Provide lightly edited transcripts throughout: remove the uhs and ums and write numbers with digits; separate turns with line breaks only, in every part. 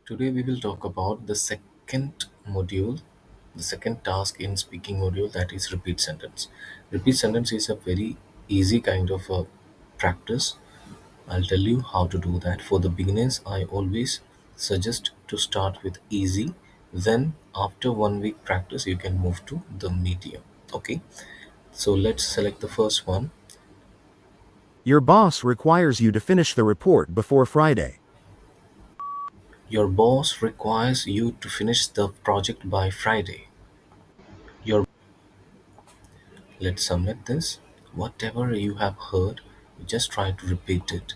Today we will talk about the second module, the second task in speaking module, that is repeat sentence. Repeat sentence is a very easy kind of a practice. I'll tell you how to do that. For the beginners, I always suggest to start with easy. Then after 1 week practice, you can move to the medium. Okay. So let's select the first one.
Your boss requires you to finish the report before Friday.
Your boss requires you to finish the project by Friday. Your Let's submit this. Whatever you have heard, you just try to repeat it.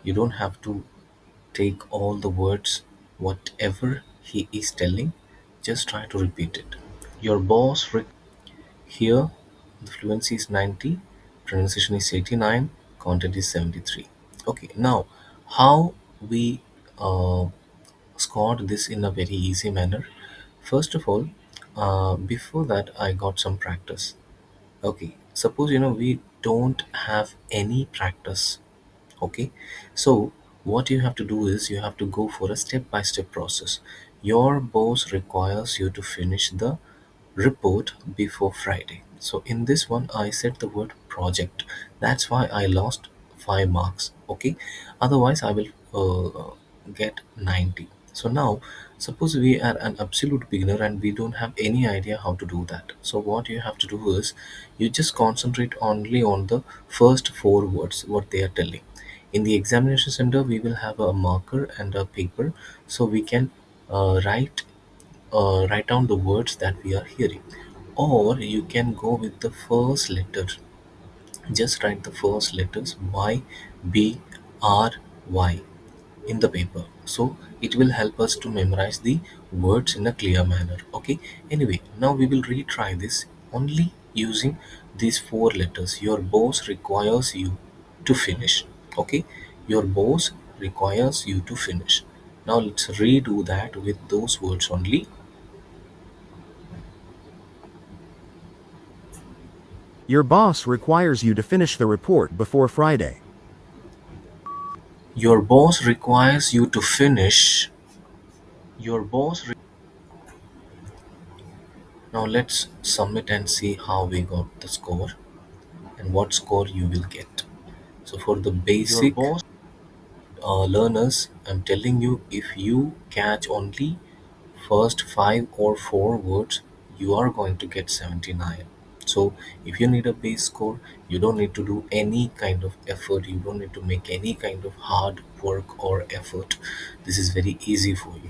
You don't have to take all the words, whatever he is telling, just try to repeat it. Your boss here, the fluency is 90, pronunciation is 89, content is 73. Okay, now how we uh, scored this in a very easy manner. First of all, before that, I got some practice. Okay, suppose we don't have any practice. Okay, so what you have to do is you have to go for a step by step process. Your boss requires you to finish the report before Friday. So in this one, I said the word project. That's why I lost 5 marks. Okay, otherwise I will get 90. So now, suppose we are an absolute beginner and we don't have any idea how to do that. So what you have to do is you just concentrate only on the first four words, what they are telling. In the examination center, we will have a marker and a paper, so we can write down the words that we are hearing. Or you can go with the first letter. Just write the first letters Y, B, R, Y in the paper. So it will help us to memorize the words in a clear manner. Okay. Anyway, now we will retry this only using these four letters. Your boss requires you to finish. Okay. Your boss requires you to finish. Now let's redo that with those words only.
Your boss requires you to finish the report before Friday.
Your boss requires you to finish. Your boss. Now let's submit and see how we got the score and what score you will get. So for the basic learners, I'm telling you, if you catch only first 5 or 4 words, you are going to get 79. So if you need a base score, you don't need to do any kind of effort. You don't need to make any kind of hard work or effort. This is very easy for you.